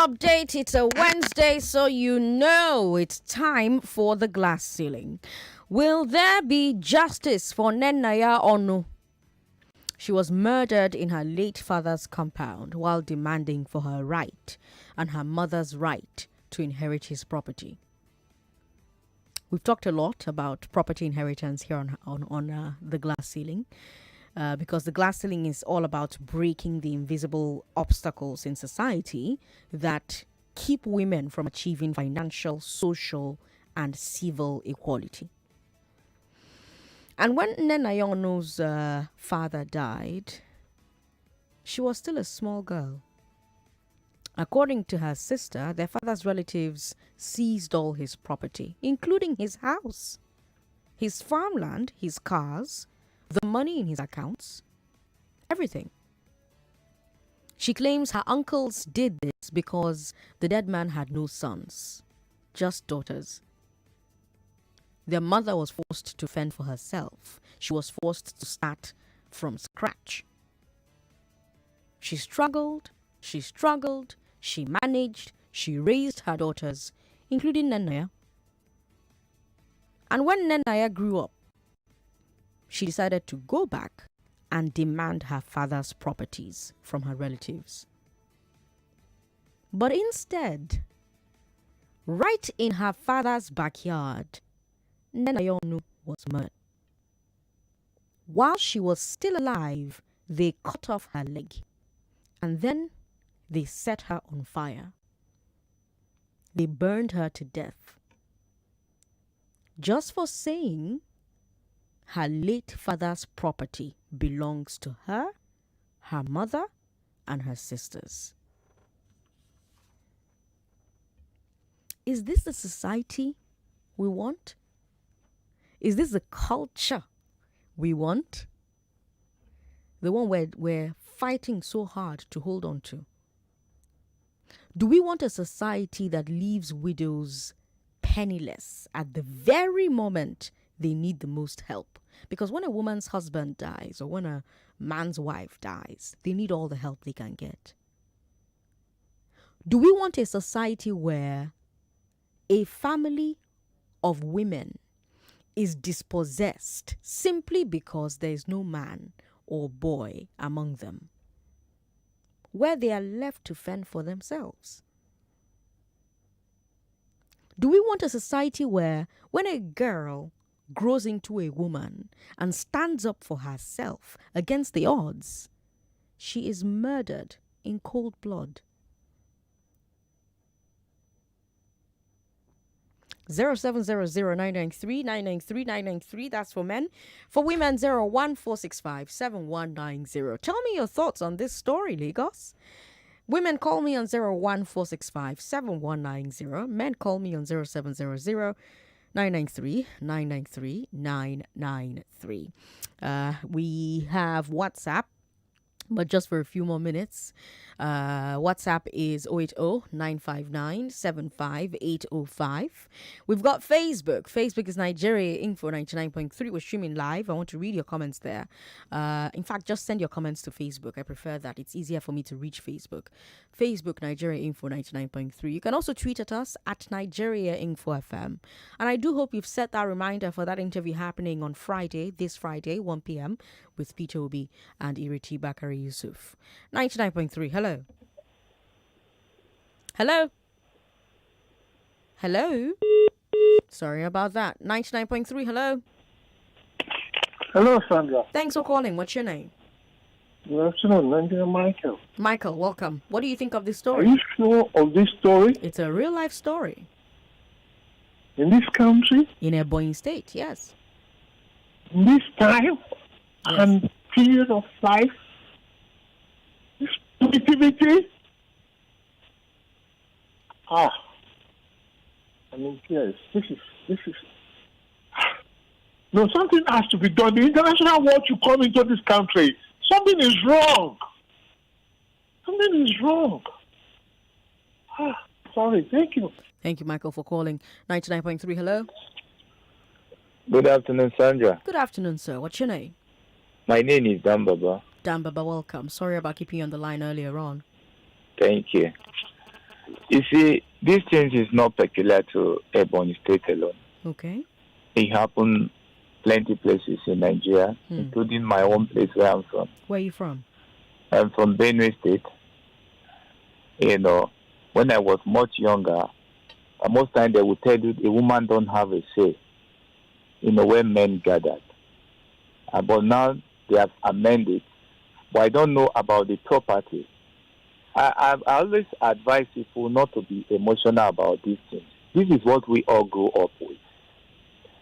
update. It's a Wednesday, so you know it's time for the glass ceiling. Will there be justice for Nnennaya or no? She was murdered in her late father's compound while demanding for her right and her mother's right to inherit his property. We've talked a lot about property inheritance here on the glass ceiling. Because the glass ceiling is all about breaking the invisible obstacles in society that keep women from achieving financial, social, and civil equality. And when Nnenaya's father died, she was still a small girl. According to her sister, their father's relatives seized all his property, including his house, his farmland, his cars, the money in his accounts, everything. She claims her uncles did this because the dead man had no sons, just daughters. Their mother was forced to fend for herself. She was forced to start from scratch. She struggled, she managed, she raised her daughters, including Nnennaya. And when Nnennaya grew up, she decided to go back and demand her father's properties from her relatives. But instead, right in her father's backyard, Nnennaya was murdered. While she was still alive, they cut off her leg and then they set her on fire. They burned her to death just for saying her late father's property belongs to her, her mother, and her sisters. Is this the society we want? Is this the culture we want? The one we're fighting so hard to hold on to? Do we want a society that leaves widows penniless at the very moment they need the most help? Because when a woman's husband dies or when a man's wife dies, they need all the help they can get. Do we want a society where a family of women is dispossessed simply because there is no man or boy among them, where they are left to fend for themselves? Do we want a society where when a girl grows into a woman and stands up for herself against the odds, she is murdered in cold blood? 0700-993-993-993, that's for men. For women, 01465-7190. Tell me your thoughts on this story, Lagos. Women, call me on 01465-7190. Men, call me on 0700-993-993-993. We have WhatsApp, but just for a few more minutes. WhatsApp is 080-959-75805. We've got Facebook. Facebook is Nigeria Info 99.3. We're streaming live. I want to read your comments there. In fact, just send your comments to Facebook. I prefer that. It's easier for me to reach Facebook. Facebook, Nigeria Info 99.3. You can also tweet at us at Nigeria Info FM. And I do hope you've set that reminder for that interview happening on Friday, this Friday, 1 p.m. with Peter Obi and Iriti Bakari Yusuf. 99.3. Hello. Hello. Sorry about that. 99.3. Hello. Hello, Sandra. Thanks for calling. What's your name? Good afternoon. My name is Michael. Michael, welcome. What do you think of this Are story? you sure of this story? It's a real life story. In this country? In Ebonyi State, yes. In this time? Yes. And period of life? This positivity? I mean, yes, this is. No, something has to be done. The international world should come into this country. Something is wrong. Sorry, thank you. Thank you, Michael, for calling. 99.3, hello. Good afternoon, Sandra. Good afternoon, sir. What's your name? My name is Dan Baba. Dan Baba, welcome. Sorry about keeping you on the line earlier on. Thank you. You see, this thing is not peculiar to Ebonyi State alone. Okay. It happened plenty places in Nigeria, including my own place where I'm from. Where are you from? I'm from Benue State. You know, when I was much younger, most times they would tell you a woman don't have a say, you know, when men gathered. But now they have amended. But I don't know about the property. I always advise people not to be emotional about these things. This is what we all grew up with.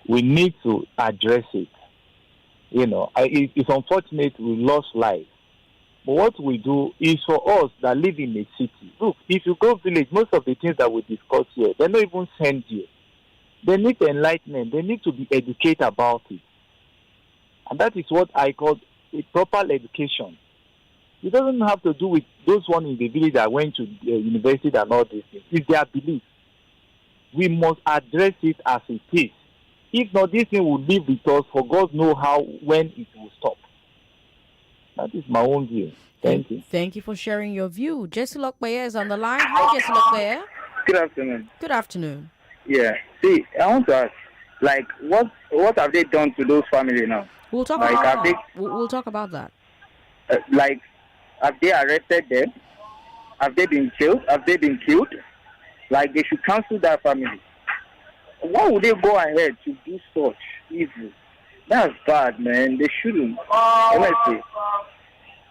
We need to address it. You know, it's unfortunate we lost life. But what we do is for us that live in a city. Look, if you go village, most of the things that we discuss here, they're not even sent here. They need enlightenment. They need to be educated about it. And that is what I call a proper education. It doesn't have to do with those one in the village that went to university and all these things. It's their belief. We must address it as it is. If not, this thing will live with us for God knows how, when it will stop. That is my own view. Thank you. Thank you for sharing your view. Jesse Lokbeye is on the line. Hi, Jesse Lokbeye. Good afternoon. Good afternoon. Yeah. See, I want to ask, like, what have they done to those families now? We'll talk Like, about that. We'll talk about that. Like, have they arrested them? Have they been killed? Have they been killed? Like, they should cancel that family. Why would they go ahead to do such evil? That's bad, man. They shouldn't. Honestly.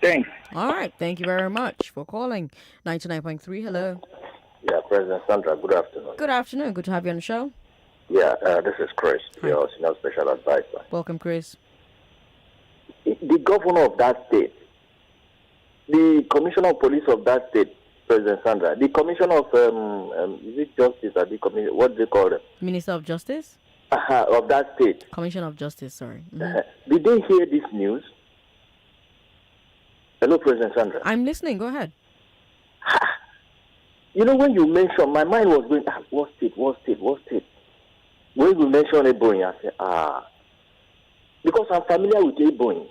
Thanks. All right. Thank you very much for calling. 99.3. Hello. Yeah, President Sandra, good afternoon. Good afternoon. Good to have you on the show. Yeah, this is Chris, your senior special advisor. Welcome, Chris. The governor of that state, the commissioner of police of that state, President Sandra, the commissioner of, is it justice or the commissioner, what do they call them? Minister of Justice? Of that state. Commissioner of Justice, sorry. Did they hear this news? Hello, President Sandra. I'm listening. Go ahead. You know, when you mentioned, my mind was going, what state? When you mentioned Ebonyi, I said, because I'm familiar with Ebonyi.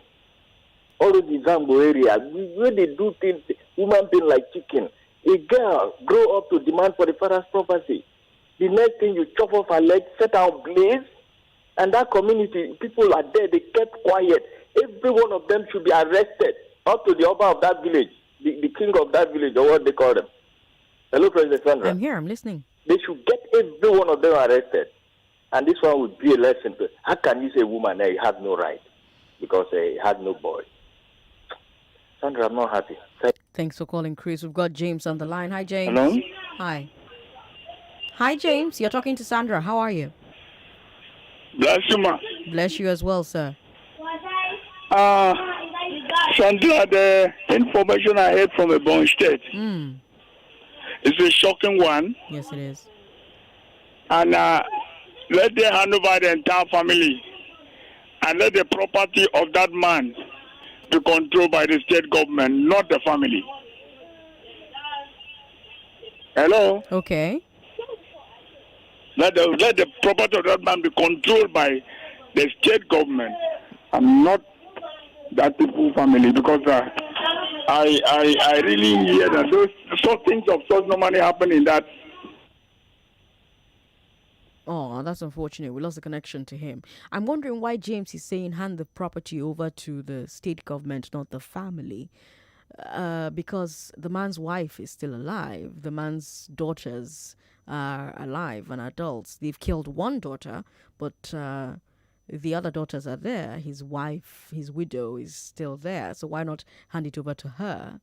All of the Zambo area, where they do things, woman being like chicken. A girl grow up to demand for the father's property. The next thing you chop off her leg, set out blaze, and that community, people are there, they kept quiet. Every one of them should be arrested, up to the Oba of that village, the king of that village, or what they call them. Hello, President Sandra. I'm here, I'm listening. They should get every one of them arrested. And this one would be a lesson to, how can you say woman that you have no right because he had no boy? Sandra, I'm not happy. Thanks for calling, Chris. We've got James on the line. Hi, James. Hello? Hi. Hi, James. You're talking to Sandra. How are you? Bless you, ma. Bless you as well, sir. Sandra, the information I heard from Ebonyi State is a shocking one. Yes, it is. And let them hand over the entire family and let the property of that man be controlled by the state government, not the family. Hello? Okay. Let the property of that man be controlled by the state government and not that people family, because I really hear that those things of such normally happen in that. Oh, that's unfortunate. We lost the connection to him. I'm wondering why James is saying hand the property over to the state government, not the family. Because the man's wife is still alive. The man's daughters are alive and adults. They've killed one daughter, but the other daughters are there. His wife, his widow, is still there. So why not hand it over to her?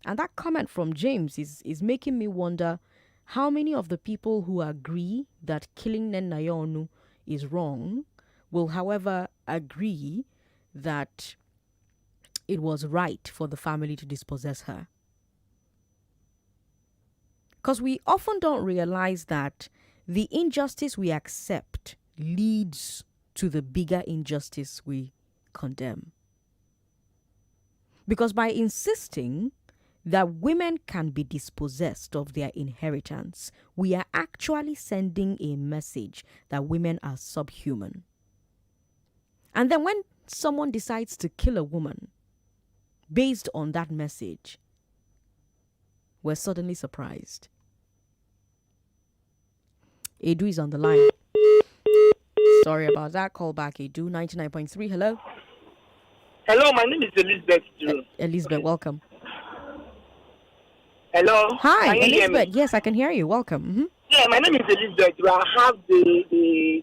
And that comment from James is making me wonder how many of the people who agree that killing Nnennaya is wrong will, however, agree that it was right for the family to dispossess her. Because we often don't realize that the injustice we accept leads to the bigger injustice we condemn. Because by insisting that women can be dispossessed of their inheritance, we are actually sending a message that women are subhuman. And then when someone decides to kill a woman based on that message, were suddenly surprised. Edu is on the line. Sorry about that. Call back Edu, 99.3. Hello. Hello, my name is Elizabeth. Elizabeth, welcome. Hello. Hi, Elizabeth. Yes, I can hear you. Welcome. Mm-hmm. Yeah, my name is Elizabeth. I have the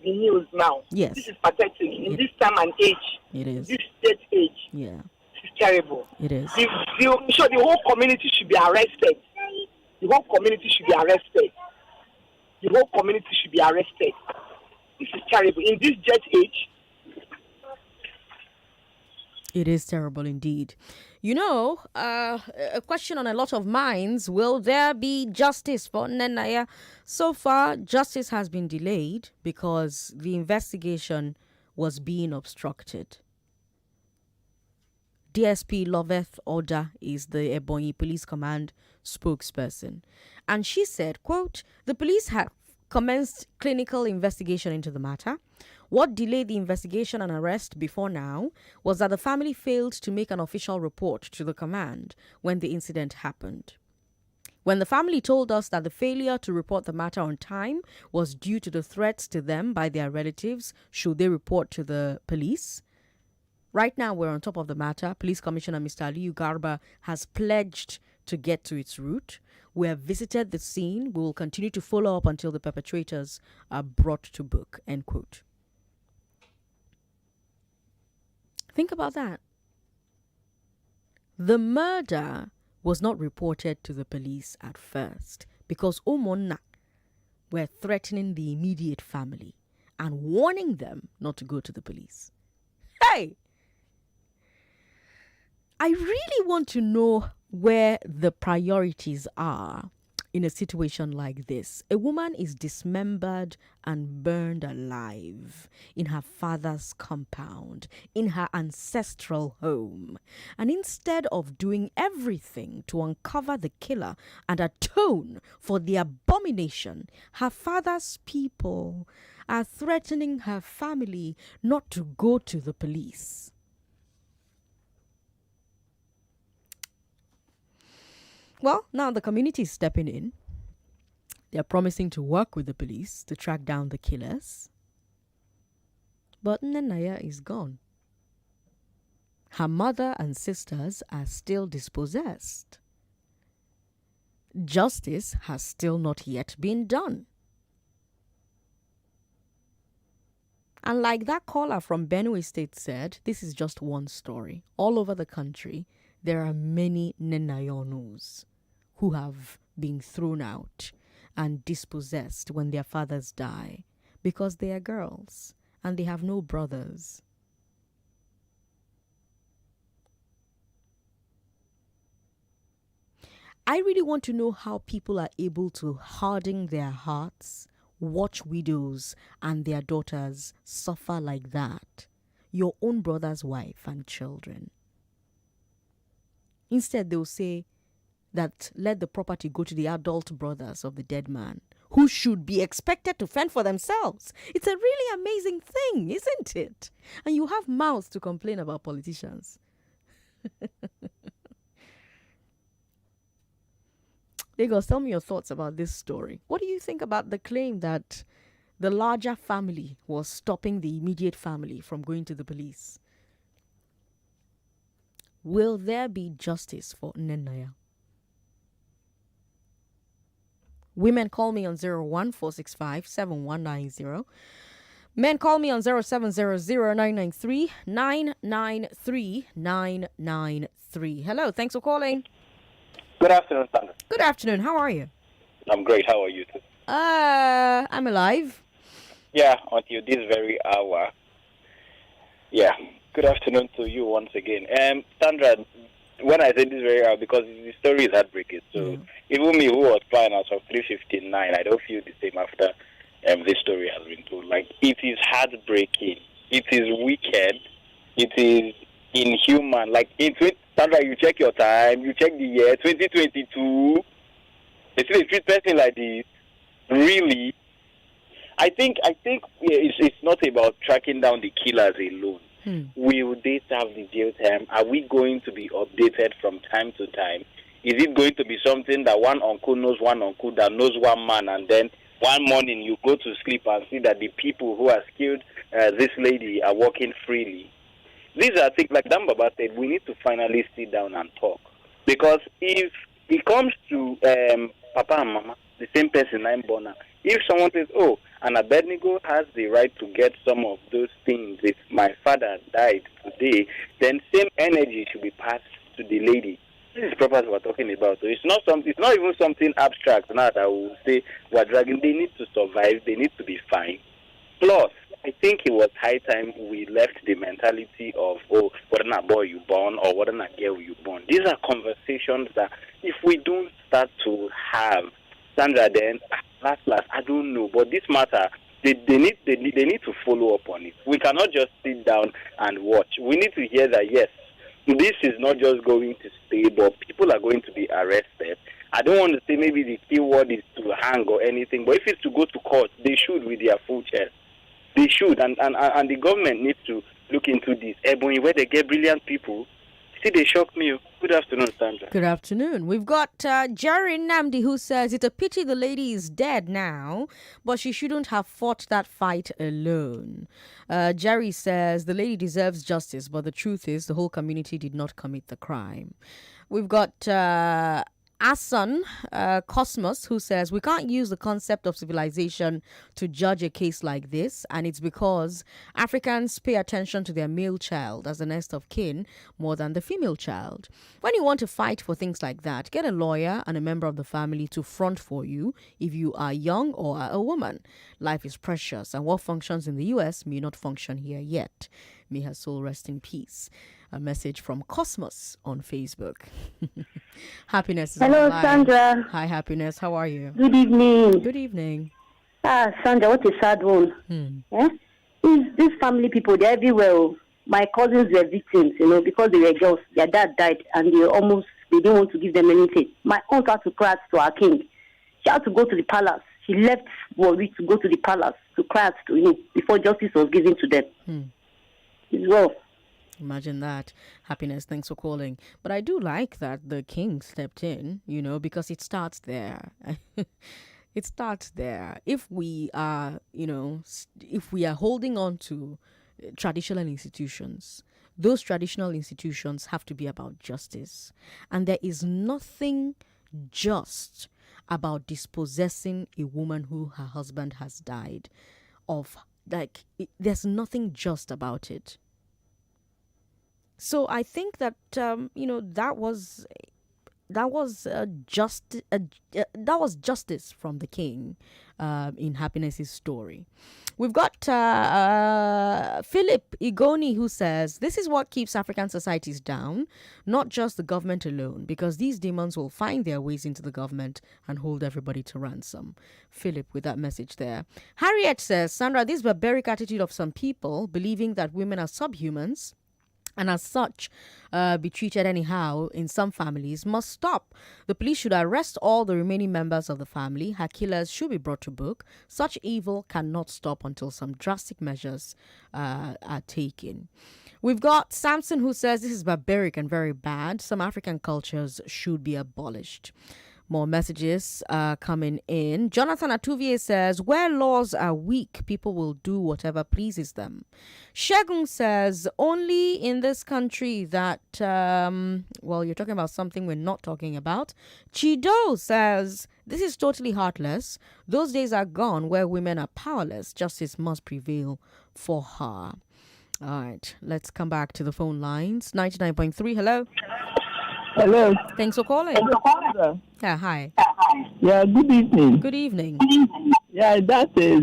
news now. Yes. This is pathetic. In this time and age. It is. This state age. Yeah. It's terrible. It is. The whole community should be arrested. The whole community should be arrested. The whole community should be arrested. This is terrible. In this jet age. It is terrible indeed. You know, a question on a lot of minds, will there be justice for Nnennaya? So far, justice has been delayed because the investigation was being obstructed. DSP Loveth Oda is the Ebonyi Police Command spokesperson. And she said, quote, the police have commenced clinical investigation into the matter. What delayed the investigation and arrest before now was that the family failed to make an official report to the command when the incident happened. When the family told us that the failure to report the matter on time was due to the threats to them by their relatives should they report to the police, right now we're on top of the matter. Police Commissioner Mr. Aliyu Garba has pledged to get to its root. We have visited the scene. We will continue to follow up until the perpetrators are brought to book, end quote. Think about that. The murder was not reported to the police at first because Omonna were threatening the immediate family and warning them not to go to the police. Hey! I really want to know where the priorities are in a situation like this. A woman is dismembered and burned alive in her father's compound, in her ancestral home. And instead of doing everything to uncover the killer and atone for the abomination, her father's people are threatening her family not to go to the police. Well, now the community is stepping in. They're promising to work with the police to track down the killers. But Nnennaya is gone. Her mother and sisters are still dispossessed. Justice has still not yet been done. And like that caller from Benue State said, this is just one story. All over the country, there are many Nnenayonos who have been thrown out and dispossessed when their fathers die because they are girls and they have no brothers. I really want to know how people are able to harden their hearts, watch widows and their daughters suffer like that, your own brother's wife and children. Instead, they'll say that let the property go to the adult brothers of the dead man, who should be expected to fend for themselves. It's a really amazing thing, isn't it? And you have mouths to complain about politicians. Lagos, tell me your thoughts about this story. What do you think about the claim that the larger family was stopping the immediate family from going to the police? Will there be justice for Nnennaya? Women call me on 014657190. Men call me on 0700-993-993-993. Hello, thanks for calling. Good afternoon, Sandra. Good afternoon, how are you? I'm great. How are you too? I'm alive. Yeah, until this very hour. Yeah. Good afternoon to you once again. Sandra, when I say this very hour, because the story is heartbreaking. So even me, who was flying out from 3:59, I don't feel the same after this story has been told. Like, it is heartbreaking. It is wicked. It is inhuman. Like, Sandra, you check your time. You check the year 2022. They still treat person like this. Really? I think it's not about tracking down the killers alone. Will they serve the jail time? Are we going to be updated from time to time? Is it going to be something that one uncle knows one uncle that knows one man, and then one morning you go to sleep and see that the people who have killed this lady are walking freely? These are things, like Dan Baba said, we need to finally sit down and talk. Because if it comes to Papa and Mama, the same person I'm born now, if someone says, oh, and Abednego has the right to get some of those things if my father died today, then same energy should be passed to the lady. This is property we're talking about. So it's not even something abstract now that we will say we're dragging. They need to survive, they need to be fine. Plus, I think it was high time we left the mentality of, oh, what a boy you born or what a girl you born. These are conversations that if we don't start to have, Sandra, then last, I don't know, but this matter, they need to follow up on it. We cannot just sit down and watch. We need to hear that, yes, this is not just going to stay, but people are going to be arrested. I don't want to say maybe the key word is to hang or anything, but if it's to go to court, they should with their full chest. They should, and the government needs to look into this. Ebony, where they get brilliant people, see, they shock me. Good afternoon, Sandra. Good afternoon. We've got Jerry Namdi who says, it's a pity the lady is dead now, but she shouldn't have fought that fight alone. Jerry says, the lady deserves justice, but the truth is the whole community did not commit the crime. We've got Asan Cosmos who says, we can't use the concept of civilization to judge a case like this, and it's because Africans pay attention to their male child as the next of kin more than the female child. When you want to fight for things like that, get a lawyer and a member of the family to front for you if you are young or are a woman. Life is precious, and what functions in the US may not function here yet. May her soul rest in peace. A message from Cosmos on Facebook. Happiness is Hello, online. Sandra. Hi, Happiness. How are you? Good evening. Good evening. Sandra, what a sad one. These family people, they're everywhere. My cousins were victims, because they were girls. Their dad died, and they didn't want to give them anything. My aunt had to cry to our king. She had to go to the palace. She left Warwick to go to the palace to cry to him before justice was given to them. As well. Imagine that. Happiness, thanks for calling. But I do like that the king stepped in, because it starts there. It starts there. If we are, if we are holding on to traditional institutions, those traditional institutions have to be about justice. And there is nothing just about dispossessing a woman who her husband has died of. There's nothing just about it. So I think that that was justice from the king in Happiness's story. We've got Philip Igoni who says, this is what keeps African societies down, not just the government alone, because these demons will find their ways into the government and hold everybody to ransom. Philip with that message there. Harriet says, Sandra, this barbaric attitude of some people believing that women are subhumans and as such be treated anyhow in some families must stop. The police should arrest all the remaining members of the family. Her killers should be brought to book. Such evil cannot stop until some drastic measures are taken. We've got Samson who says this is barbaric and very bad. Some African cultures should be abolished. More messages coming in. Jonathan Atuvier says, where laws are weak, people will do whatever pleases them. Shegun says, only in this country that, you're talking about something we're not talking about. Chido says, this is totally heartless. Those days are gone where women are powerless. Justice must prevail for her. All right, let's come back to the phone lines. 99.3, hello. Hello. Thanks for calling. Yeah, hi. Yeah, good evening. Good evening. Yeah, that's a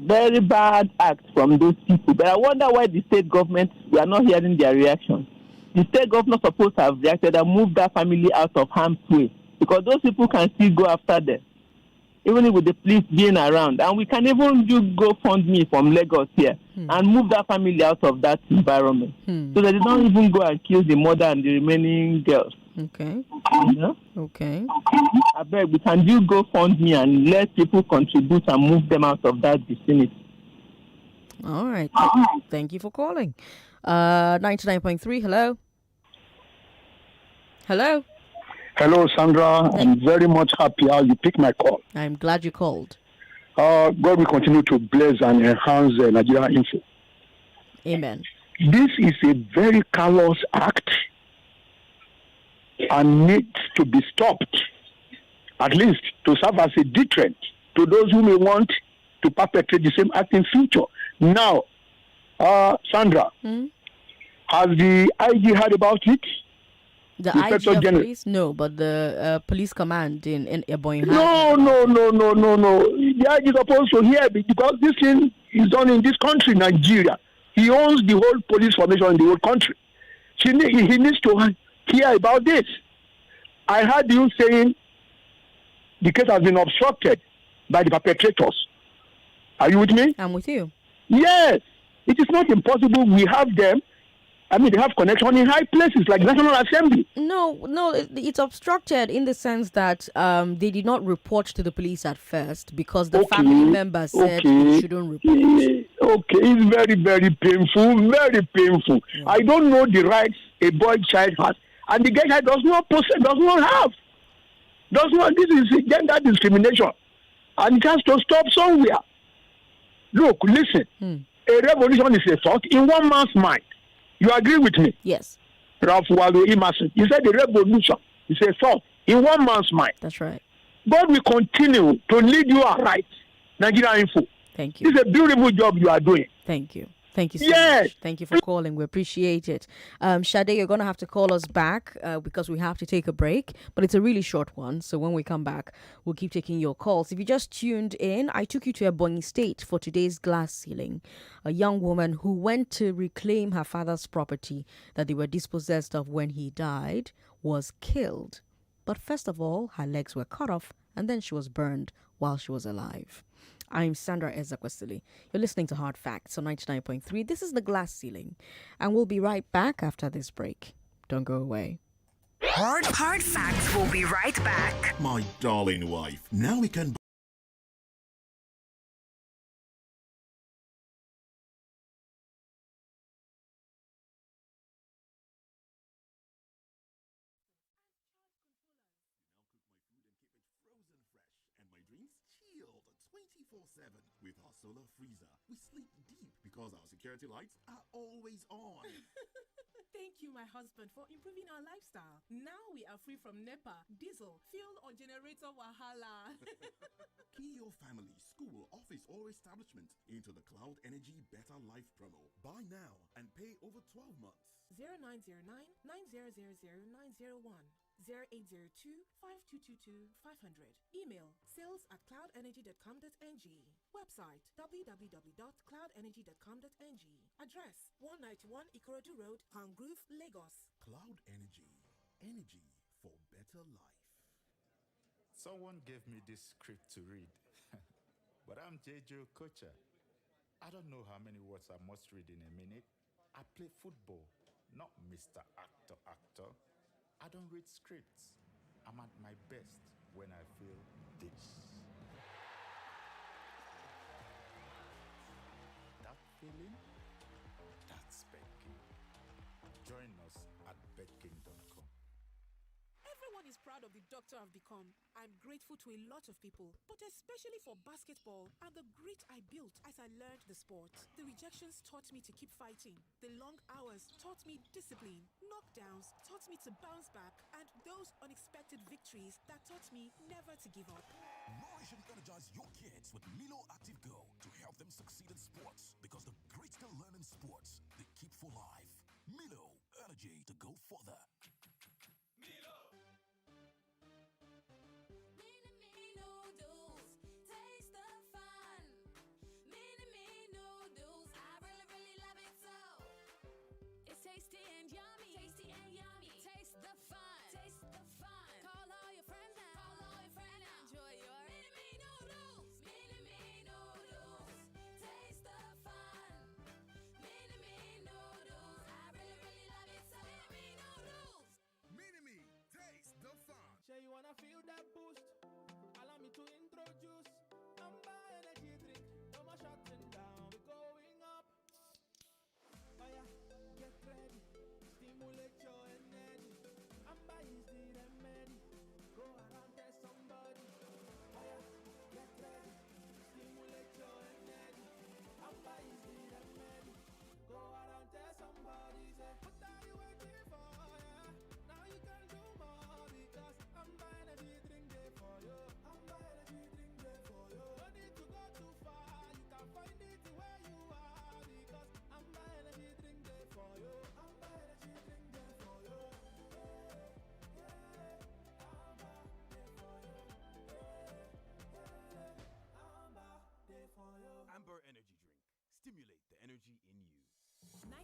very bad act from those people. But I wonder why the state government, we are not hearing their reaction. The state government supposed to have reacted and moved that family out of harm's way, because those people can still go after them, even with the police being around. And we can even do GoFundMe from Lagos here and move that family out of that environment so that they don't even go and kill the mother and the remaining girls. Okay. Okay. I beg, we can do GoFundMe and let people contribute and move them out of that vicinity. All right. Thank you for calling. 99.3, hello. Hello. Hello, Sandra. I'm very much happy how you picked my call. I'm glad you called. God will continue to bless and enhance Nigeria Info. Amen. This is a very callous act and needs to be stopped, at least to serve as a deterrent to those who may want to perpetrate the same act in future. Now, Sandra, has the IG heard about it? The IG of police? No, but the police command in Ebonyi. No. The IG is supposed to hear it because this thing is done in this country, Nigeria. He owns the whole police formation in the whole country. He needs to hear about this. I heard you saying the case has been obstructed by the perpetrators. Are you with me? I'm with you. Yes. It is not impossible. We have them. I mean, they have connection in high places like National Assembly. No, it's obstructed in the sense that they did not report to the police at first because the family members said they shouldn't report. Okay, it's very, very painful, very painful. Yeah. I don't know the rights a boy child has, and the girl child does not have. This is gender discrimination, and it has to stop somewhere. Look, listen. A revolution is a thought in one man's mind. You agree with me? Yes. Ralph Waldo Emerson. He said the revolution is a thought in one man's mind. That's right. God will continue to lead you aright. Nigeria Info. Thank you. It's a beautiful job you are doing. Thank you. Thank you so much. Thank you for calling. We appreciate it. Sade, you're going to have to call us back because we have to take a break. But it's a really short one. So when we come back, we'll keep taking your calls. If you just tuned in, I took you to Ebonyi State for today's glass ceiling. A young woman who went to reclaim her father's property that they were dispossessed of when he died was killed. But first of all, her legs were cut off and then she was burned while she was alive. I'm Sandra Ezekwesili. You're listening to Hard Facts on 99.3. This is the Glass Ceiling, and we'll be right back after this break. Don't go away. Hard Facts will be right back. My darling wife, now we can... With our solar freezer, we sleep deep because our security lights are always on. Thank you, my husband, for improving our lifestyle. Now we are free from NEPA, diesel, fuel or generator wahala. Key your family, school, office or establishment into the Cloud Energy Better Life promo. Buy now and pay over 12 months. 0909 9000901. 0802-5222-500. Email sales@cloudenergy.com.ng. Website www.cloudenergy.com.ng. Address 191 Ikorodu Road, Hangrove, Lagos. Cloud Energy. Energy for better life. Someone gave me this script to read. But I'm JJ Okocha. I don't know how many words I must read in a minute. I play football, not Mr. Actor. I don't read scripts. I'm at my best when I feel this. That feeling? That's Betking. Join us at betking.com. Everyone is proud of the doctor I've become. I'm grateful to a lot of people, but especially for basketball and the grit I built as I learned the sport. The rejections taught me to keep fighting. The long hours taught me discipline. Knockdowns taught me to bounce back. And those unexpected victories that taught me never to give up. Nourish and energize your kids with Milo Active Go to help them succeed in sports. Because the great can learn in sports, they keep for life. Milo, energy to go further. Tasty and yummy. Tasty and yummy. Taste the fun. Taste the fun. Call all your friends now. Call all your friends now. Enjoy your mini noodles. Mini noodles. Taste the fun. Mini noodles. I really love it so. Mini noodles.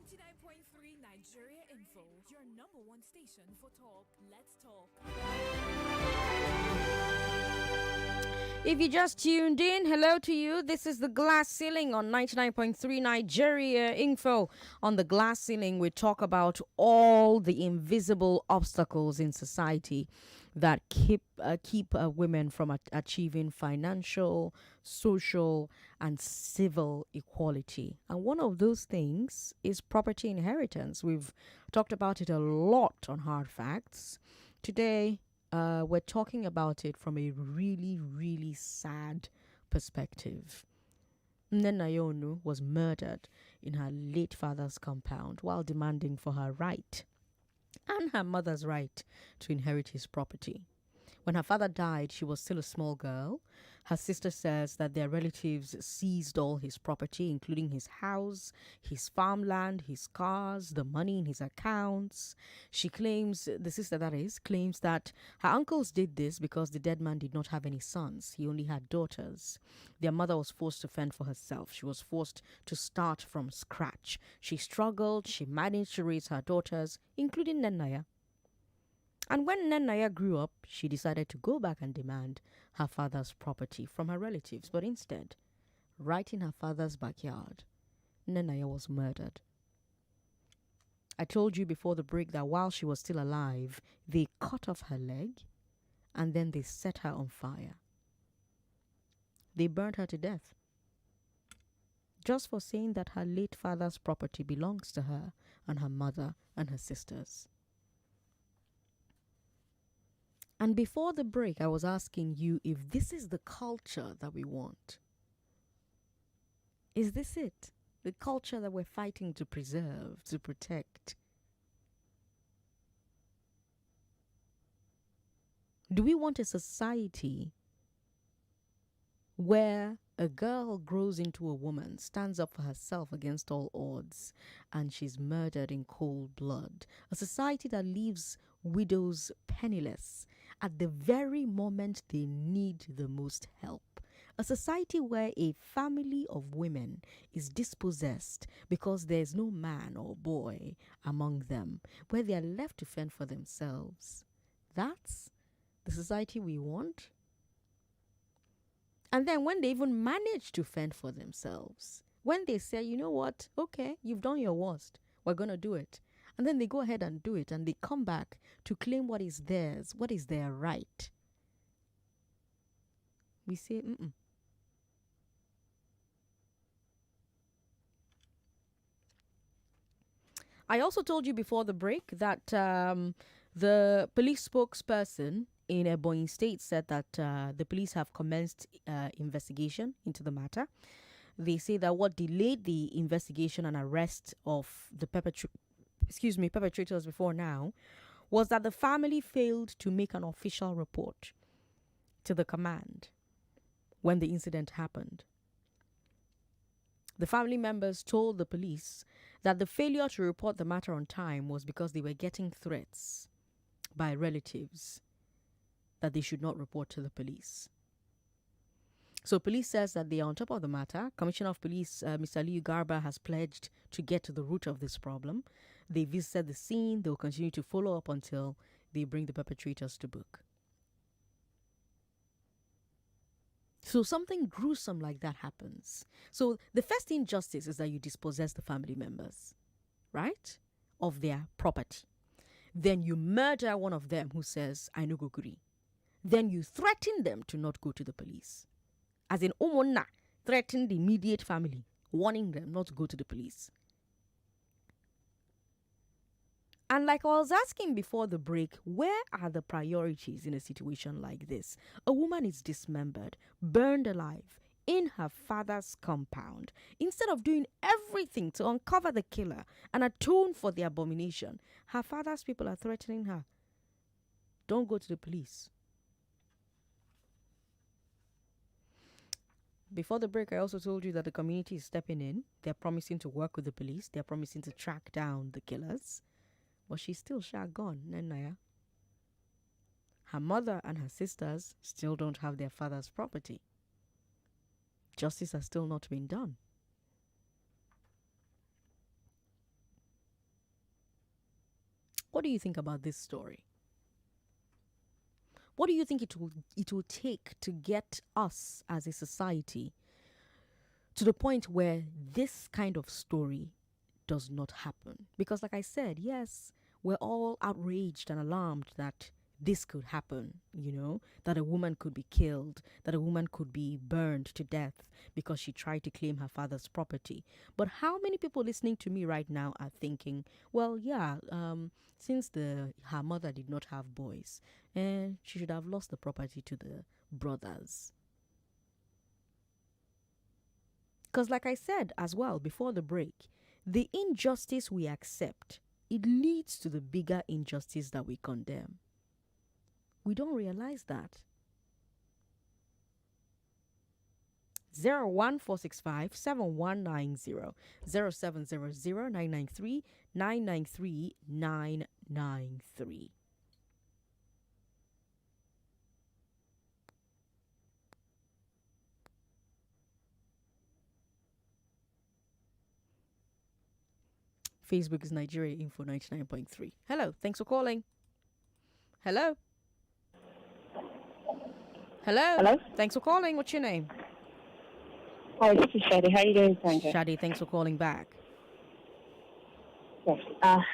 99.3 Nigeria Info, your number one station for talk. Let's talk. If you just tuned in, hello to you. This is the Glass Ceiling on 99.3 Nigeria Info. On the Glass Ceiling, we talk about all the invisible obstacles in society that keep women from achieving financial, social, and civil equality. And one of those things is property inheritance. We've talked about it a lot on Hard Facts. Today, we're talking about it from a really, really sad perspective. Nnennaya was murdered in her late father's compound while demanding for her right and her mother's right to inherit his property. When her father died, she was still a small girl. Her sister says that their relatives seized all his property, including his house, his farmland, his cars, the money in his accounts. She claims, the sister that is, claims that her uncles did this because the dead man did not have any sons. He only had daughters. Their mother was forced to fend for herself. She was forced to start from scratch. She struggled. She managed to raise her daughters, including Nnennaya. And when Nnennaya grew up, she decided to go back and demand her father's property from her relatives. But instead, right in her father's backyard, Nnennaya was murdered. I told you before the break that while she was still alive, they cut off her leg and then they set her on fire. They burned her to death, just for saying that her late father's property belongs to her and her mother and her sisters. And before the break, I was asking you if this is the culture that we want. Is this it? The culture that we're fighting to preserve, to protect? Do we want a society where a girl grows into a woman, stands up for herself against all odds, and she's murdered in cold blood? A society that leaves widows penniless at the very moment they need the most help. A society where a family of women is dispossessed because there's no man or boy among them, where they are left to fend for themselves. That's the society we want? And then when they even manage to fend for themselves, when they say, you know what, okay, you've done your worst, we're going to do it. And then they go ahead and do it, and they come back to claim what is theirs, what is their right. We say, I also told you before the break that the police spokesperson in Ebonyi State said that the police have commenced investigation into the matter. They say that what delayed the investigation and arrest of the perpetrators before now was that the family failed to make an official report to the command when the incident happened. The family members told the police that the failure to report the matter on time was because they were getting threats by relatives that they should not report to the police. So police says that they are on top of the matter. Commissioner of Police, Mr. Liu Garba, has pledged to get to the root of this problem. They visited the scene. They will continue to follow up until they bring the perpetrators to book. So something gruesome like that happens. So the first injustice is that you dispossess the family members, right, of their property. Then you murder one of them who says, I no go gree. Then you threaten them to not go to the police. As in, Omona threatened the immediate family, warning them not to go to the police. And like I was asking before the break, where are the priorities in a situation like this? A woman is dismembered, burned alive in her father's compound. Instead of doing everything to uncover the killer and atone for the abomination, her father's people are threatening her. Don't go to the police. Before the break, I also told you that the community is stepping in. They're promising to work with the police. They're promising to track down the killers. But she's still gone, Nnennaya. Her mother and her sisters still don't have their father's property. Justice has still not been done. What do you think about this story? What do you think it will take to get us as a society to the point where this kind of story does not happen? Because like I said, yes, we're all outraged and alarmed that this could happen, that a woman could be killed, that a woman could be burned to death because she tried to claim her father's property. But how many people listening to me right now are thinking, well, yeah, since her mother did not have boys, she should have lost the property to the brothers? Because like I said as well before the break, the injustice we accept, it leads to the bigger injustice that we condemn. We don't realize that. 01465 7190 0700 993 993 993. Facebook is Nigeria Info 99.3. Hello, thanks for calling. Hello. Hello. Thanks for calling. What's your name? Hi, this is Shadi. How are you doing, Sandra? Shadi, thanks for calling back. Yes.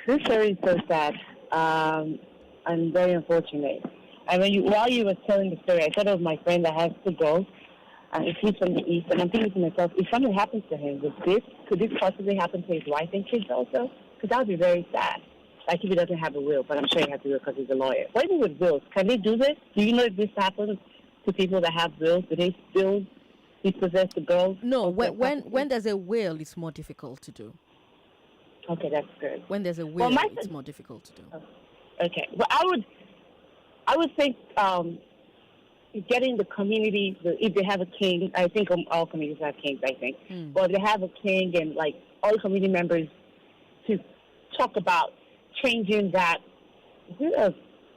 This story is so sad and very unfortunate. While you were telling the story, I thought of my friend that has 2 girls, and he's from the East, and I'm thinking to myself, if something happens to him, could this possibly happen to his wife and kids also? Because that would be very sad. Like if he doesn't have a will, but I'm sure he has a will because he's a lawyer. What even with wills? Can they do this? Do you know if this happens to people that have wills? Do they still dispossess the girls? No, when there's a will, it's more difficult to do. Okay, that's good. When there's a will, it's more difficult to do. Okay, well, I would think getting the community, if they have a king, I think all communities have kings, I think. Or if they have a king and like all the community members to talk about changing that, is it a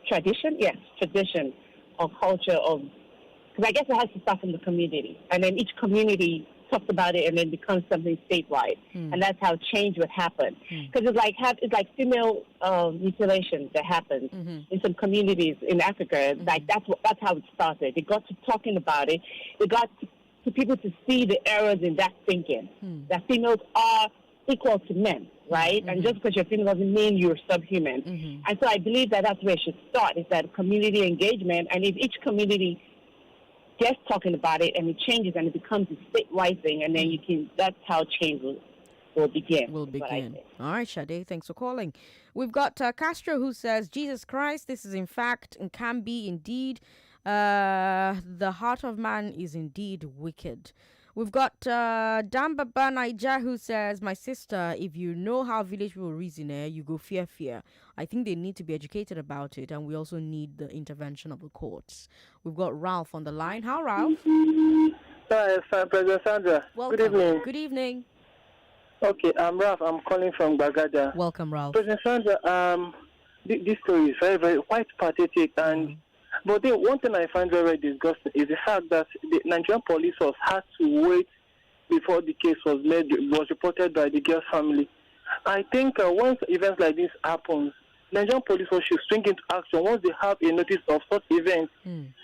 tradition? Yes, tradition or culture of, because I guess it has to start from the community. And then each community talks about it and then becomes something statewide. And that's how change would happen. Because it's like female mutilation that happens in some communities in Africa. Like that's how it started. They got to talking about it. They got to people to see the errors in that thinking, that females are equal to men, right? And just because you're female doesn't mean you're subhuman. And so I believe that that's where it should start, is that community engagement. And if each community gets talking about it and it changes and it becomes a statewide thing, and then that's how change will begin. All right, Sade, thanks for calling. We've got Castro who says, Jesus Christ, this is in fact and can be indeed, the heart of man is indeed wicked. We've got Dambaba Naija who says, my sister, if you know how village people reason, you go fear. I think they need to be educated about it, and we also need the intervention of the courts. We've got Ralph on the line. How, Ralph? Hi, President Sandra. Welcome. Good evening. Good evening. Okay, I'm Ralph. I'm calling from Bagada. Welcome, Ralph. President Sandra, this story is very, very quite pathetic, and but then one thing I find very, very disgusting is the fact that the Nigerian police force had to wait before the case was reported by the girl's family. I think once events like this happens, Nigerian police force should spring into action once they have a notice of such events.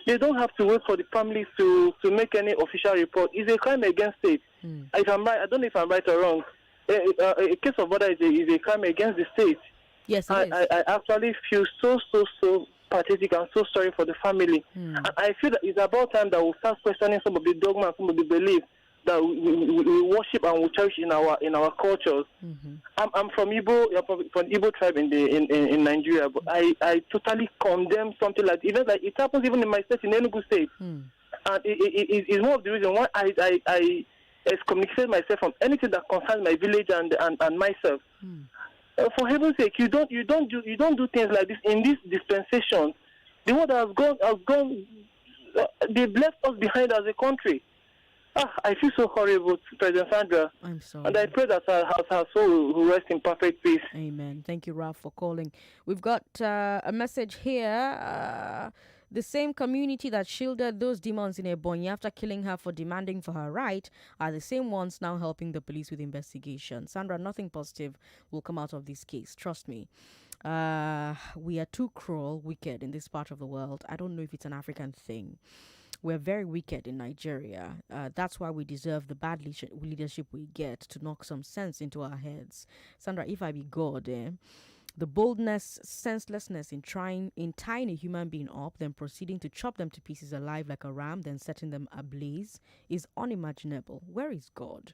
They don't have to wait for the families to make any official report. It's a crime against state. If I'm right, I don't know if I'm right or wrong. A case of murder is a crime against the state. Yes, I actually feel so pathetic and so sorry for the family. And I feel that it's about time that we start questioning some of the dogma and some of the beliefs that we worship and we cherish in our cultures. I'm from Igbo, from Igbo tribe in Nigeria, but I totally condemn something like events like it happens even in my state, in Enugu State. And it's one of the reasons why I excommunicate myself from anything that concerns my village and myself. For heaven's sake, you don't do things like this in this dispensation. The world has gone. They've left us behind as a country. I feel so horrible, President Sandra. I'm sorry. And I pray that our soul will rest in perfect peace. Amen. Thank you, Ralph, for calling. We've got a message here. The same community that shielded those demons in Ebonyi after killing her for demanding for her right are the same ones now helping the police with investigation. Sandra, nothing positive will come out of this case. Trust me. We are too cruel, wicked in this part of the world. I don't know if it's an African thing. We're very wicked in Nigeria. That's why we deserve the bad leadership we get to knock some sense into our heads. Sandra, if I be God, the boldness, senselessness in tying a human being up, then proceeding to chop them to pieces alive like a ram, then setting them ablaze is unimaginable. Where is God?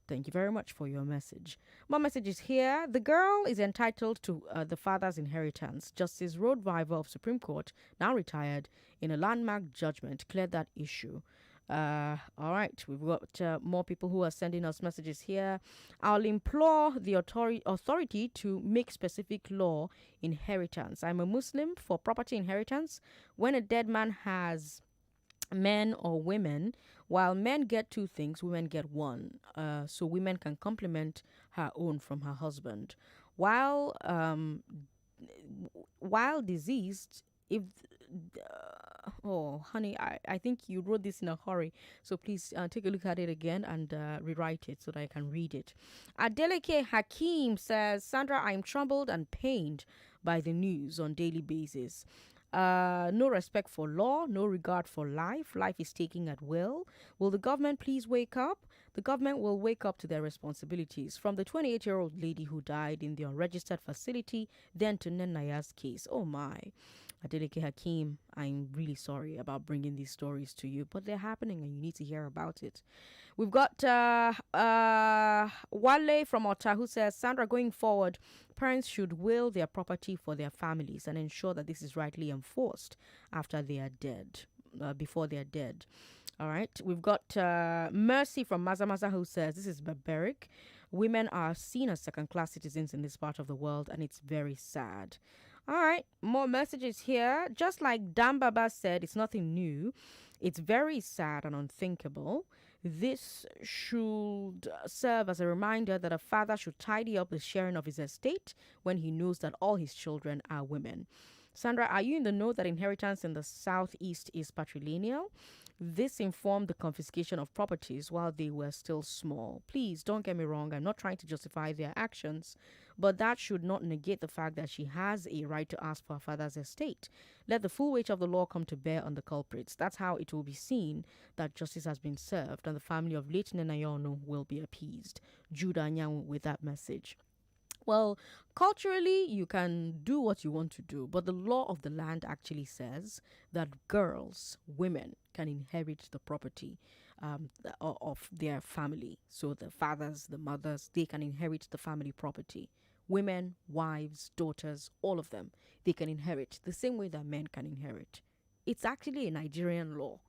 Thank you very much for your message. My message is here. The girl is entitled to the father's inheritance. Justice Roadviver of Supreme Court, now retired, in a landmark judgment, cleared that issue. All right, we've got more people who are sending us messages here. I'll implore the authority to make specific law inheritance. I'm a Muslim. For property inheritance, when a dead man has men or women, while men get two things, women get one. So women can complement her own from her husband. While deceased, if oh honey, I think you wrote this in a hurry, so please take a look at it again and rewrite it so that I can read it. Adeleke Hakim says, Sandra, I'm troubled and pained by the news on daily basis. No respect for law, no regard for life. Life is taken at will. Will the government please wake up? The government will wake up to their responsibilities. From the 28-year-old lady who died in the unregistered facility, then to Nnenaya's case. Oh my. Adeleke Hakim, I'm really sorry about bringing these stories to you, but they're happening and you need to hear about it. We've got Wale from Ota who says, Sandra, going forward, parents should will their property for their families and ensure that this is rightly enforced after they are dead, before they are dead. All right. We've got Mercy from Mazamaza who says, this is barbaric. Women are seen as second-class citizens in this part of the world, and it's very sad. All right, more messages here. Just like Dan Baba said, it's nothing new. It's very sad and unthinkable. This should serve as a reminder that a father should tidy up the sharing of his estate when he knows that all his children are women. Sandra, are you in the know that inheritance in the Southeast is patrilineal? This informed the confiscation of properties while they were still small. Please, don't get me wrong, I'm not trying to justify their actions, but that should not negate the fact that she has a right to ask for her father's estate. Let the full weight of the law come to bear on the culprits. That's how it will be seen that justice has been served and the family of late Nnennaya will be appeased. Judah Nyawu with that message. Well, culturally, you can do what you want to do, but the law of the land actually says that girls, women, can inherit the property of their family. So the fathers, the mothers, they can inherit the family property. Women, wives, daughters, all of them, they can inherit the same way that men can inherit. It's actually a Nigerian law.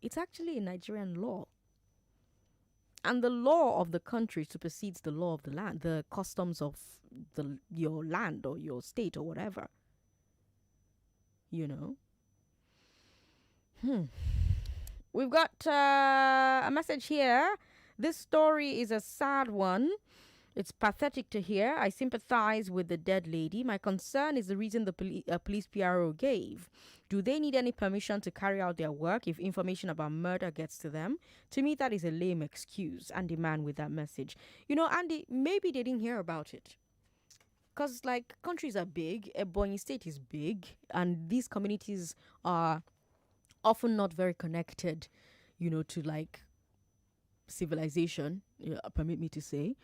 It's actually a Nigerian law. And the law of the country supersedes the law of the land, the customs of your land or your state or whatever. You know? We've got a message here. This story is a sad one. It's pathetic to hear. I sympathize with the dead lady. My concern is the reason the police PRO gave. Do they need any permission to carry out their work if information about murder gets to them? To me, that is a lame excuse. Andy Man with that message. You know, Andy, maybe they didn't hear about it. Because, like, countries are big. Ebonyi State is big. And these communities are often not very connected, you know, to, like, civilization, permit me to say.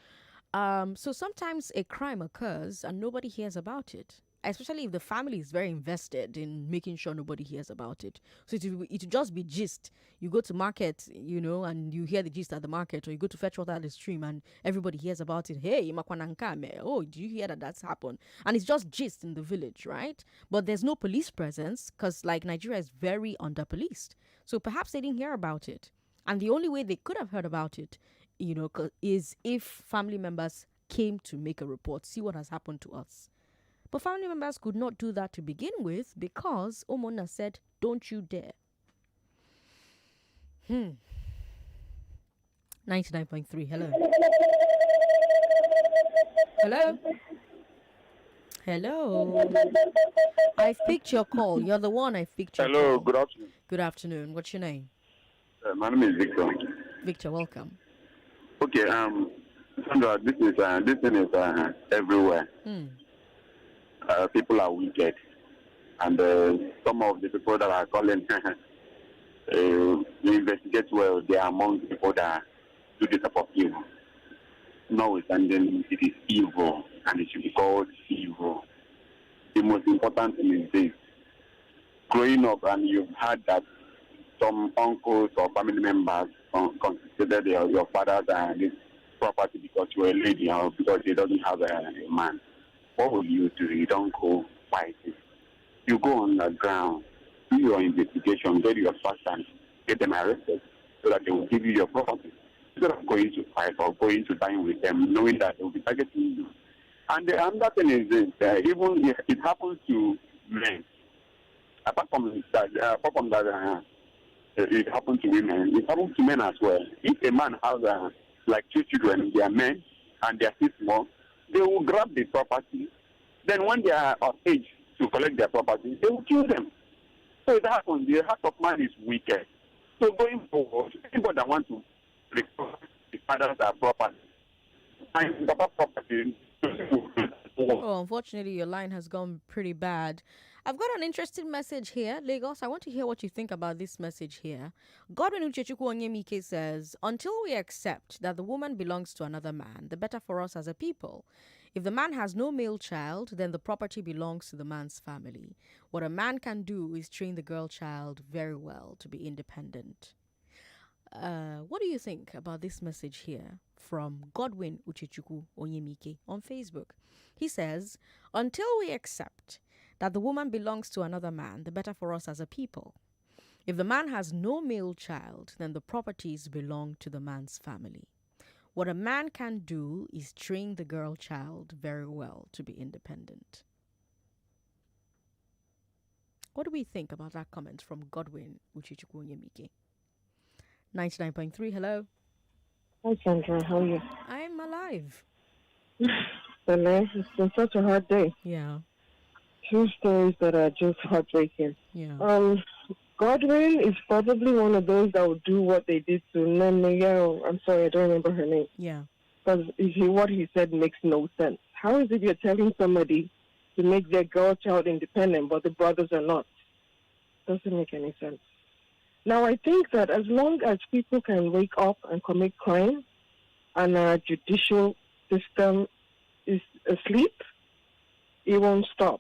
So sometimes a crime occurs and nobody hears about it, especially if the family is very invested in making sure nobody hears about it. So it will just be gist. You go to market, you know, and you hear the gist at the market, or you go to fetch water at the stream and everybody hears about it. Hey, Makwananka, oh, do you hear that that's happened? And it's just gist in the village, right? But there's no police presence because, like, Nigeria is very under-policed. So perhaps they didn't hear about it. And the only way they could have heard about it, you know, is if family members came to make a report, see what has happened to us. But family members could not do that to begin with because Omona said, don't you dare. 99.3, hello. Hello? Hello? I've picked your call. You're the one I've picked your call. Hello, good afternoon. Good afternoon. What's your name? My name is Victor. Victor, welcome. Okay, Sandra, this thing is everywhere. People are wicked, and some of the people that are calling they investigate well. They are among the people that do this type of evil. Notwithstanding, it is evil, and it should be called evil. The most important thing is this: growing up, and you've heard that some uncles or family members consider your father's this property because you're a lady or because he doesn't have a man. What will you do? You don't go fight it. You go on the ground, do your investigation, get your person, get them arrested so that they will give you your property. Instead of going to fight or going to dine with them, knowing that they will be targeting you. And the other thing is this, even if it happens to men, apart from that, it happens to women, it happens to men as well. If a man has like 2 children, they are men, and they are still small, they will grab the property. Then when they are of age to collect their property, they will kill them. So it happens. The heart of man is wicked. So going forward, anybody that wants to recover the father's property, and the property. Oh, unfortunately, your line has gone pretty bad. I've got an interesting message here, Lagos. I want to hear what you think about this message here. Godwin Uchechukwu Onyemike says, until we accept that the woman belongs to another man, the better for us as a people. If the man has no male child, then the property belongs to the man's family. What a man can do is train the girl child very well to be independent. What do you think about this message here from Godwin Uchechukwu Onyemike on Facebook? He says, until we accept that the woman belongs to another man, the better for us as a people. If the man has no male child, then the properties belong to the man's family. What a man can do is train the girl child very well to be independent. What do we think about that comment from Godwin Uchechukwu Onyemike? 99.3, hello. Hi, Sandra. How are you? I'm alive. It's been such a hard day. Yeah. 2 stories that are just heartbreaking. Yeah. Godwin is probably one of those that would do what they did to Nnennaya. I'm sorry, I don't remember her name. Yeah. Because what he said makes no sense. How is it you're telling somebody to make their girl child independent, but the brothers are not? Doesn't make any sense. Now, I think that as long as people can wake up and commit crime and our judicial system is asleep, it won't stop.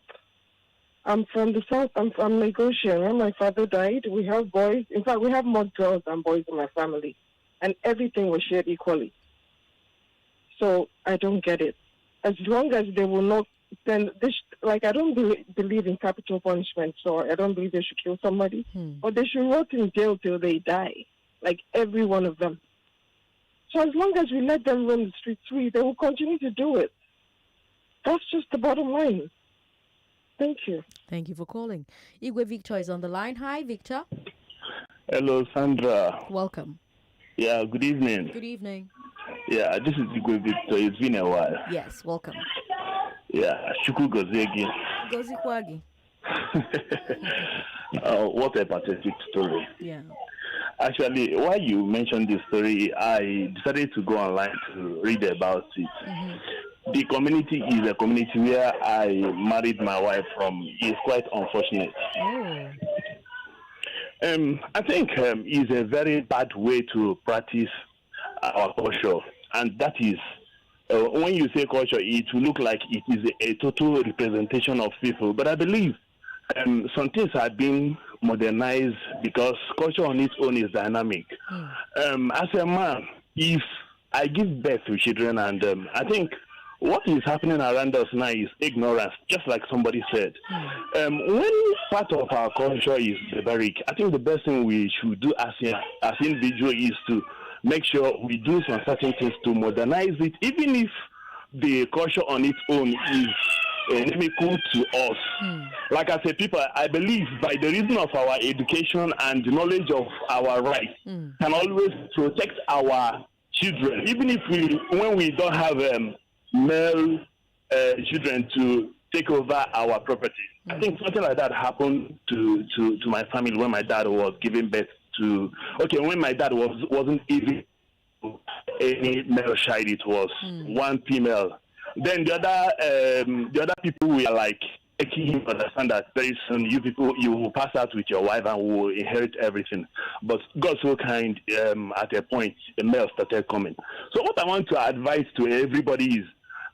I'm from the South. I'm from Lagosian. When my father died, we have boys. In fact, we have more girls than boys in my family. And everything was shared equally. So I don't get it. As long as they will not, then I don't believe in capital punishment, so I don't believe they should kill somebody. But they should rot in jail till they die, like every one of them. So as long as we let them run the streets free, they will continue to do it. That's just the bottom line. Thank you. Thank you for calling. Igwe Victor is on the line. Hi, Victor. Hello, Sandra. Welcome. Yeah, good evening. Good evening. Yeah, this is Igwe Victor. It's been a while. Yes, welcome. Yeah, Shuku Gozegi. Gozikwagi. What a pathetic story. Yeah. Actually, while you mentioned this story, I decided to go online to read about it. Mm-hmm. The community is a community where I married my wife from. It's quite unfortunate. Oh. I think it's a very bad way to practice our culture, and that is when you say culture, it will look like it is a total representation of people. But I believe some things are being modernized because culture on its own is dynamic. As a man, if I give birth to children, and I think what is happening around us now is ignorance, just like somebody said. When part of our culture is barbaric, I think the best thing we should do as individuals is to make sure we do some certain things to modernize it, even if the culture on its own is inimical to us. Like I said, people, I believe by the reason of our education and the knowledge of our rights, can always protect our children, even if when we don't have male children to take over our property. I think something like that happened to my family when my dad was giving birth to. Okay, when my dad wasn't even any male child. It was one female. Then the other people were like making him understand that very soon you will pass out with your wife and will inherit everything. But God so kind, at a point the male started coming. So what I want to advise to everybody is,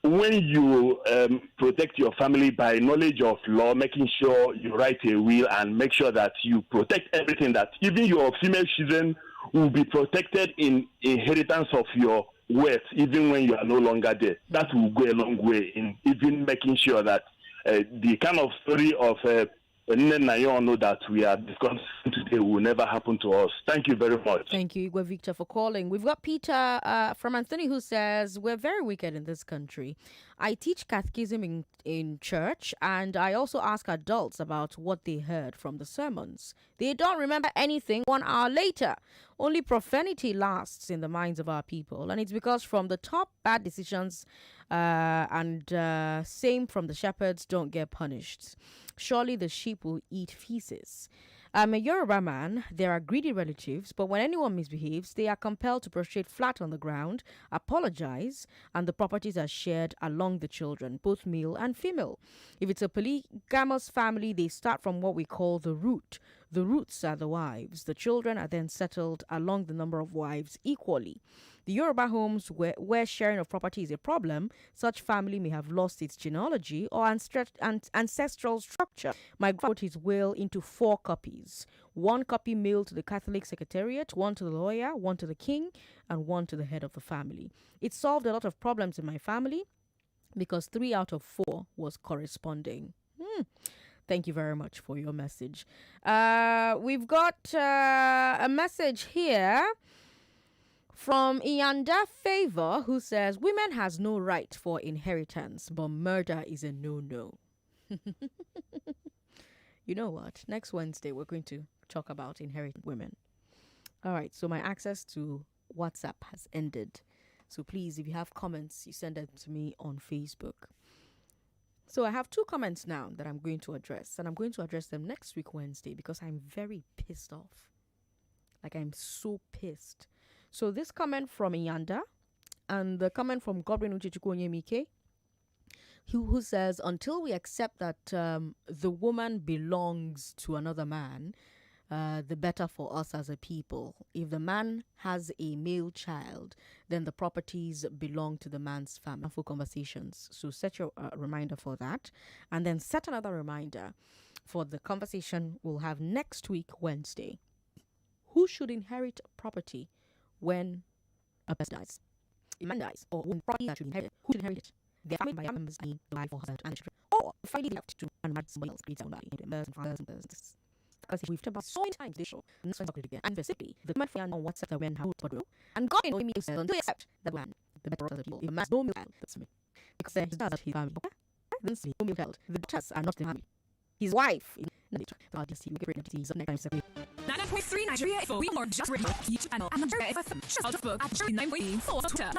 when you protect your family by knowledge of law, making sure you write a will and make sure that you protect everything, that even your female children will be protected in inheritance of your wealth, even when you are no longer there. That will go a long way in even making sure that the kind of story of Nnennaya that we are discussing today will never happen to us. Thank you very much. Thank you, Igwe Victor, for calling. We've got Peter from Anthony who says, we're very wicked in this country. I teach catechism in church, and I also ask adults about what they heard from the sermons. They don't remember anything 1 hour later. Only profanity lasts in the minds of our people, and it's because from the top, bad decisions and same from the shepherds don't get punished. Surely the sheep will eat feces. I'm a Yoruba man. There are greedy relatives, but when anyone misbehaves, they are compelled to prostrate flat on the ground, apologize, and the properties are shared along the children, both male and female. If it's a polygamous family, they start from what we call the root. The roots are the wives. The children are then settled along the number of wives equally. The Yoruba homes where sharing of property is a problem, such family may have lost its genealogy or ancestral structure. My grandfather wrote his will into 4 copies. 1 copy mailed to the Catholic Secretariat, 1 to the lawyer, 1 to the king, and 1 to the head of the family. It solved a lot of problems in my family because 3 out of 4 was corresponding. Thank you very much for your message. We've got a message here from Iyanda Favor, who says, women has no right for inheritance, but murder is a no-no. You know what? Next Wednesday, we're going to talk about inheriting women. All right, so my access to WhatsApp has ended. So please, if you have comments, you send them to me on Facebook. So I have 2 comments now that I'm going to address, and I'm going to address them next week, Wednesday, because I'm very pissed off. Like, I'm so pissed. So this comment from Iyanda and the comment from Godwin Uchichukwuonyemike, who says, until we accept that the woman belongs to another man, the better for us as a people. If the man has a male child, then the properties belong to the man's family. For conversations. So set your reminder for that. And then set another reminder for the conversation we'll have next week, Wednesday. Who should inherit property when a person dies? A man dies, or when property that should inherit, who should inherit it? The family by members, I mean, the wife or husband and children. Or finally left to and marry somebody else, create their own life, the fathers and mothers. Because we've talked about so many times this show, and that's why I'm again. And specifically, the man on WhatsApp that when how to grow. And God in me says, until you accept that man, the better of the people. If a man's no male child, that's me. Because he does his family. Then see, no male child. The daughters are not the family. His wife, the see, we get rid of these up next time. 9.3 Nigeria for we more just radio YouTube channel and Nigeria FM. Just out of book at 9.4 Twitter.